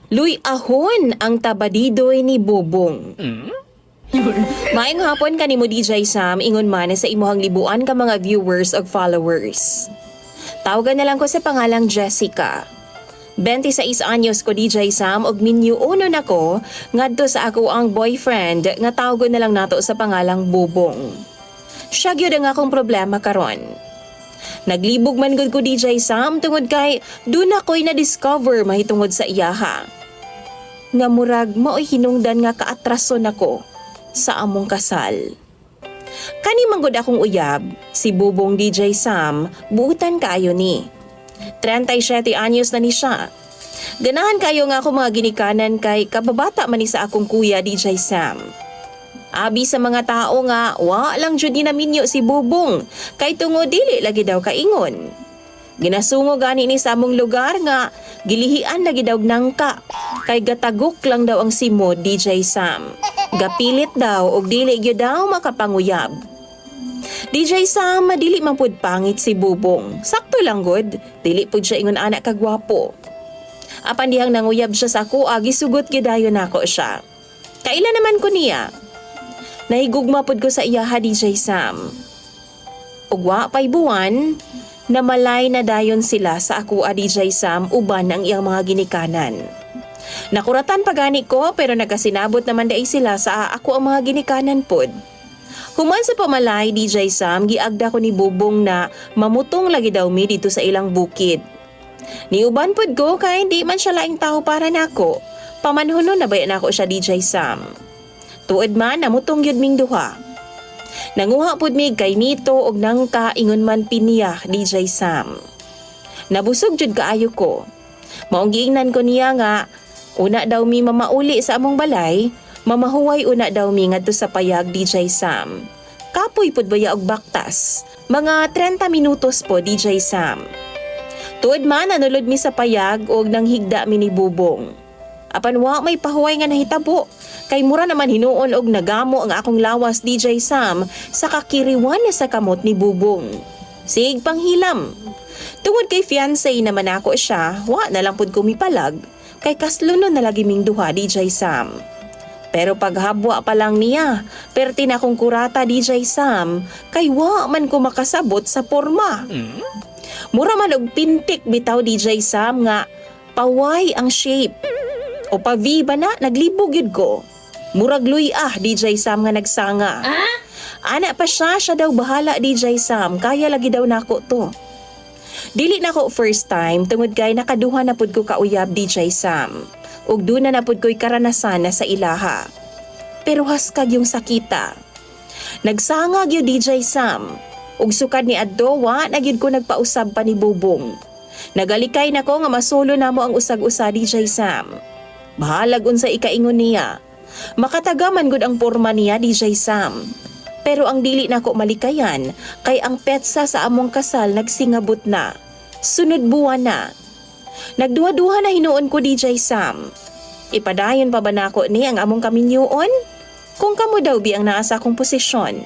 Luy ahon ang tabadidoy ni Bobong. Maayong hapon kanimo DJ Sam, ingon man sa imuhang libuan ka mga viewers o followers. Tawagan na lang ko sa pangalang Jessica. 26 anyos ko DJ Sam og minyuonon ako ngadto sa ako ang boyfriend nga tawagon na lang nato sa pangalang Bobong. Siya gyud ang akong problema karon. Naglibog man gud ko DJ Sam tungod kay dun ako'y na-discover mahitungod sa iyaha. Nga murag mao'y hinungdan nga kaatrason ako sa among kasal. Kani manggod akong uyab, si Bobong DJ Sam, buutan kaayo ni. 37 anyos na ni siya. Ganahan kayo nga ako mga ginikanan kay kababata man ni sa akong kuya DJ Sam. Abi sa mga tao nga, wa lang jud ni naminyo si Bobong, kay tungod dili lagi daw kaingon. Ginasungo gani ni sa among lugar nga gilihian lagi daw nangka, kay gatagok lang daw ang simod DJ Sam. Gapilit daw og dili gyud daw makapanguyab. DJ Sam, madili man pud pangit si Bobong. Sakto lang gud, dili pud siya ingon anak kagwapo. Apan dihang nanguyab siya sa ako, gisugot gyud dayon nako siya. Kaila naman ko niya. Nahigugma pud ko sa iyaha DJ Sam. Ug wa pay buwan, namalay na dayon sila sa ako DJ Sam uban ang iyang mga ginikanan. Nakuratan pagani ko pero nagasinabot naman dai sila sa ako ang mga ginikanan pod. Human sa pamalay DJ Sam, giagda ko ni Bobong na mamutong lagi daw mi dito sa ilang bukid. Niuban pod ko kay hindi man siya laing tao para nako. Pamanhunon na bayan ako siya DJ Sam. Tuod man namutong gyud ming duha. Nanguha pod mi kay nito og nangka ingon man piniya DJ Sam. Nabusog jud kaayo ko. Maong giingnan ko niya nga una daw mi mamauli sa among balay, mamahuway una daw mi ngadto sa payag DJ Sam. Kapoy pud baya og baktas. Mga 30 minutos po DJ Sam. Tuod man nanulod mi sa payag og nanghigda mi ni Bobong. Apan wa may pahuway nga nahitabo. Kay mura naman hinuon og nagamo ang akong lawas DJ Sam sa kakiriwan sa kamot ni Bobong. Sig panghilam. Tungod kay fiancé naman ako siya, wa na lang pud ko mipalag. Kay kaslunon na lagi ming duha DJ Sam. Pero paghabwa pa lang niya, perti na akong kurata DJ Sam, kay wa man ko makasabot sa porma. Mura man og pintik bitaw DJ Sam nga paway ang shape. O pa-V ba na, naglibog yun ko. Murag luy DJ Sam nga nagsanga. Ana pa siya daw bahala DJ Sam, kaya lagi daw nako to. Dili na ko first time tungod kay nakaduha na pud ko kauyab DJ Sam. Ug duna na pud ko'y karanasan na sa ilaha. Pero haskag yung sakita. Nagsangag yung DJ Sam. Ug sukad ni adto wa na gyud ko nagpausab pa ni Bobong. Nagalikay na ko nga masulo namo ang usag-usa DJ Sam. Bahalag unsa ikaingon niya. Makatagaman gud ang porma niya DJ Sam. Pero ang dili nako malikayan kay ang petsa sa among kasal nagsingabot na. Sunod buwan na. Nagduha-duha na hinuon ko DJ Sam. Ipadayon pa ba nako ni ang among kaminyuon? Kung kamo daw bi ang naa sa akong posisyon.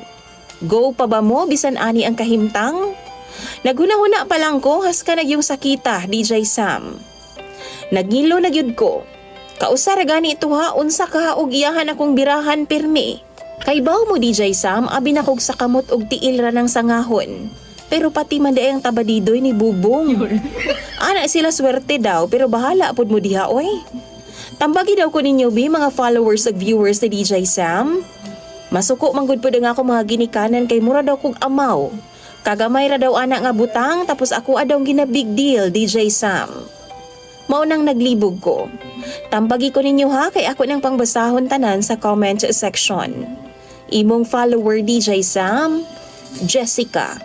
Go pa ba mo bisan ani ang kahimtang? Naghuna-huna pa lang ko haska nagyong sakita DJ Sam. Nagngilo na gyud ko. Kausar gani ito ha unsa ka og iyahan akong birahan pirmi. Kay baw mo DJ Sam, abi na kog sa kamot og tiil ra ng sangahon. Pero pati man daay ang tabadidoy ni Bobong. Ana sila swerte daw, pero bahala pud mo diha oy. Tambagi daw ko ninyo bi mga followers ug viewers ni DJ Sam. Masuko man gud pud nga ako mga ginikanan kay mura daw kog amaw. Kagamay ra daw ana nga butang tapos ako adong gina big deal DJ Sam. Mao nang naglibog ko. Tambagi ko ninyo ha kay ako nang pangbasahon tanan sa comment section. Imong follower DJ Sam, Jessica.